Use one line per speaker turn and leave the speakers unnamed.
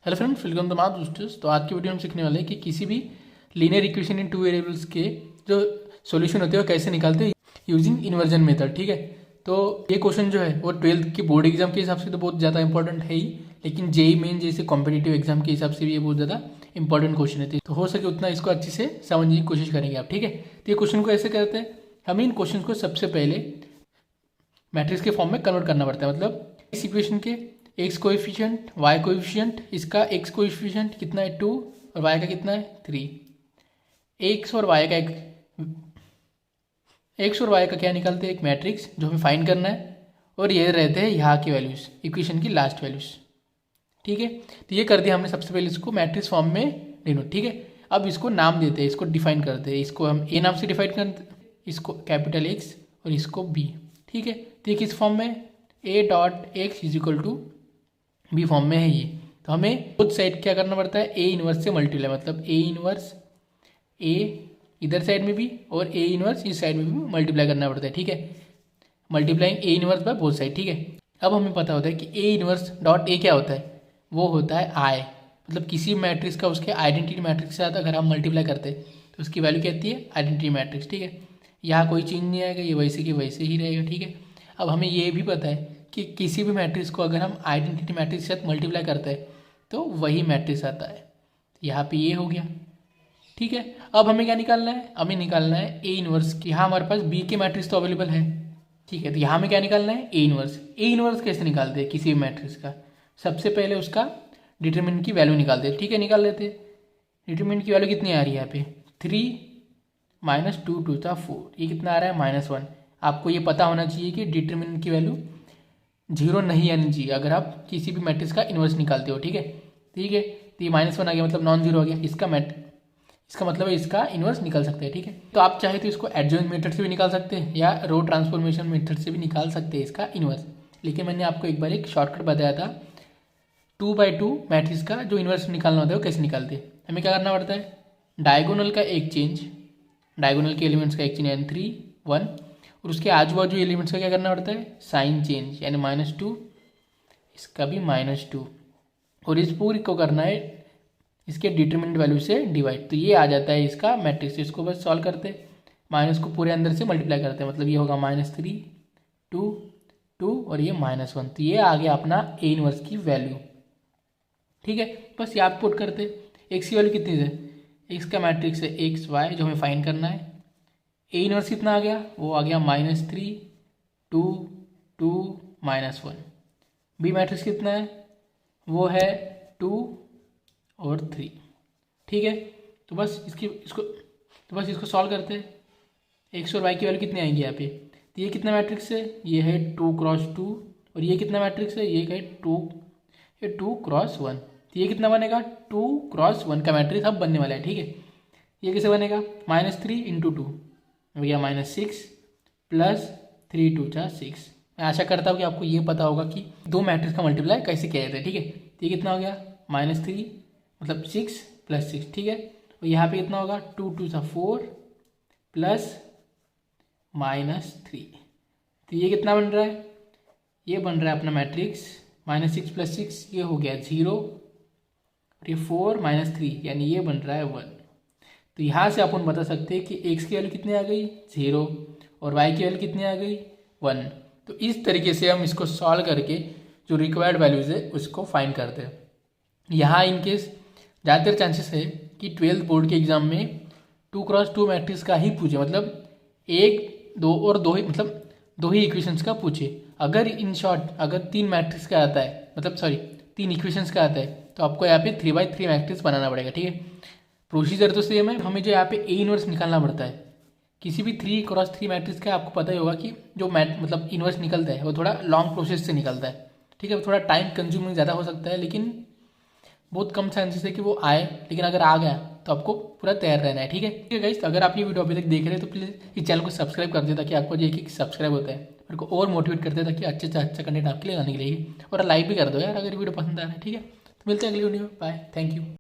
Hello friends, welcome to my दोस्तों। तो आज की वीडियो में सीखने वाले हैं कि किसी भी linear equation in two variables के जो सॉल्यूशन होते हैं वो कैसे निकालते हैं यूजिंग इन्वर्जन मेथड। ठीक है, तो ये क्वेश्चन जो है वो 12th की बोर्ड एग्जाम के हिसाब से तो बहुत ज़्यादा इंपॉर्टेंट है ही, लेकिन जेई मेन जैसे कॉम्पिटिटिव एग्जाम के हिसाब से भी ये बहुत ज़्यादा इंपॉर्टेंट क्वेश्चन है। तो हो सके उतना इसको अच्छे से समझने की कोशिश करेंगे आप। ठीक है, तो ये क्वेश्चन को ऐसे करते हैं, हमें इन क्वेश्चन को सबसे पहले मैट्रिक्स के फॉर्म में कन्वर्ट करना पड़ता है। मतलब इस इक्वेशन के एक्स कोएफिशिएंट, वाई कोएफिशिएंट, इसका एक्स कोएफिशिएंट कितना है 2 और वाई का कितना है 3। एक्स और वाई का क्या निकालते हैं, एक मैट्रिक्स जो हमें फाइंड करना है, और ये रहते हैं यहाँ की वैल्यूज़, इक्वेशन की लास्ट वैल्यूज़। ठीक है, तो ये कर दिया हमने सबसे पहले इसको मैट्रिक्स फॉर्म में डिनोट। ठीक है, अब इसको नाम देते हैं, इसको डिफाइन करते हैं। इसको हम ए नाम से डिफाइन करते हैं, इसको कैपिटल एक्स और इसको बी। ठीक है, तो ये किस फॉर्म में, A dot X is equal to B form में है ये। तो हमें बोथ साइड क्या करना पड़ता है, ए इनवर्स से मल्टीप्लाई, मतलब ए इनवर्स ए इधर साइड में भी और ए इनवर्स इस साइड में भी मल्टीप्लाई करना पड़ता है। ठीक है, multiplying A inverse by both side. ठीक है, अब हमें पता होता है कि ए इनवर्स डॉट ए क्या होता है, वो होता है आई। मतलब किसी मैट्रिक्स का उसके आइडेंटिटी मैट्रिक्स के साथ अगर हम मल्टीप्लाई करते हैं तो उसकी वैल्यू क्या आती है, आइडेंटिटी मैट्रिक्स। ठीक है, यहाँ कोई चेंज नहीं आएगा, ये वैसे की वैसे ही रहेगा। ठीक है, अब हमें ये भी पता है कि किसी भी मैट्रिक्स को अगर हम आइडेंटिटी मैट्रिक्स के साथ मल्टीप्लाई करते हैं तो वही मैट्रिक्स आता है। यहाँ पे ये हो गया। ठीक है, अब हमें क्या निकालना है, हमें निकालना है ए इनवर्स। यहाँ हमारे पास बी के मैट्रिक्स तो अवेलेबल है। ठीक है, तो यहाँ हमें क्या निकालना है, ए इनवर्स। ए इनवर्स कैसे निकालते हैं किसी भी मैट्रिक्स का, सबसे पहले उसका डिटरमिनेंट की वैल्यू निकालते हैं। ठीक है, निकाल लेते हैं। डिटरमिनेंट की वैल्यू कितनी आ रही है यहाँ पे, 3 माइनस 2 2 था 4, ये कितना आ रहा है -1। आपको ये पता होना चाहिए कि डिटरमिनेंट की वैल्यू 0 नहीं आनी चाहिए अगर आप किसी भी मैट्रिक्स का इन्वर्स निकालते हो। ठीक है, ठीक है, तो ये -1 आ गया, मतलब नॉन जीरो आ गया। इसका मतलब है इसका इन्वर्स निकाल सकते हैं। ठीक है, तो आप चाहे तो इसको एडजॉइंट मेथड से भी निकाल सकते हैं या रो ट्रांसफॉर्मेशन मेथड से भी निकाल सकते हैं इसका इन्वर्स। लेकिन मैंने आपको एक बार एक शॉर्टकट बताया था, 2/2 मैट्रिक्स का जो इन्वर्स निकालना होता है वो कैसे निकालते हैं। हमें क्या करना पड़ता है, डायगोनल का एक चेंज, डायगोनल के एलिमेंट्स का एक चेंज यानी 3 1, और उसके आजू बाजू एलिमेंट्स का क्या करना पड़ता है, साइन चेंज यानी -2, इसका भी -2, और इस पूरी को करना है इसके डिटरमिनेंट वैल्यू से डिवाइड। तो ये आ जाता है इसका मैट्रिक्स। इसको बस सॉल्व करते, माइनस को पूरे अंदर से मल्टीप्लाई करते हैं, मतलब ये होगा -3 2 2 और ये -1। तो ये आ गया अपना ए इनवर्स की वैल्यू। ठीक है, बस याद पुट करते। एक्स की वैल्यू कितनी है, एक्स का मैट्रिक्स है एक्स वाई जो हमें फाइंड करना है। ए इनवर्स कितना आ गया, वो आ गया -3 2 2 -1। बी मैट्रिक्स कितना है, वो है 2 और 3। ठीक है, तो बस इसको सॉल्व करते हैं। एक्स और वाई की वैल्यू कितनी आएंगी यहाँ पे, तो ये कितना मैट्रिक्स है, ये है 2 × 2, और ये कितना मैट्रिक्स है, ये है 2 × 1। तो ये कितना बनेगा, 2 × 1 का मैट्रिक्स अब बनने वाला है। ठीक है, ये कैसे बनेगा, -3 × 2 हो गया -6 प्लस 3 2 6। मैं आशा करता हूँ कि आपको ये पता होगा कि दो मैट्रिक्स का मल्टीप्लाई कैसे किया जाता है। ठीक है, तो ये कितना हो गया, -3 मतलब 6 + 6। ठीक है, और यहाँ पे कितना होगा, 2 2 4 प्लस -3। तो ये कितना बन रहा है, ये बन रहा है अपना मैट्रिक्स -6 + 6, ये हो गया 0, और ये 4 -3 यानी ये बन रहा है 1। तो यहाँ से अपन बता सकते हैं कि एक्स की वैल्यू कितनी आ गई, 0, और वाई की वैल्यू कितनी आ गई, 1। तो इस तरीके से हम इसको सॉल्व करके जो रिक्वायर्ड वैल्यूज़ है उसको फाइंड करते हैं। यहाँ इनकेस ज़्यादातर चांसेस है कि 12th बोर्ड के एग्जाम में 2 × 2 मैट्रिक्स का ही पूछे, मतलब 1 2 और 2 ही, मतलब 2 ही इक्वेशंस का पूछे। अगर इन शॉर्ट अगर 3 मैट्रिक्स का आता है, मतलब सॉरी 3 इक्वेशंस का आता है, तो आपको यहाँ पे 3/3 मैट्रिक्स बनाना पड़ेगा। ठीक है, प्रोसीजर तो सेम है, हमें जो यहाँ पे ए इनवर्स निकालना पड़ता है। किसी भी 3 × 3 मैट्रिक्स का आपको पता ही होगा कि जो मतलब इनवर्स निकलता है वो थोड़ा लॉन्ग प्रोसेस से निकलता है। ठीक है, थोड़ा टाइम कंज्यूमिंग ज़्यादा हो सकता है, लेकिन बहुत कम चांसेस है कि वो आए, लेकिन अगर आ गया तो आपको पूरा तैयार रहना है। ठीक है गाइस, तो अगर आप ये वीडियो अभी तक देख रहे हैं तो प्लीज़ इस चैनल को सब्सक्राइब कर दें, ताकि आपको जो एक सब्सक्राइब होता है मेरे को और मोटिवेट करते हैं, ताकि अच्छे से अच्छा कंटेंट आपके लिए लाने के लिए। और लाइक भी कर दो यार अगर वीडियो पसंद आ रहा है। ठीक है, तो मिलते हैं अगली वीडियो में, बाय, थैंक यू।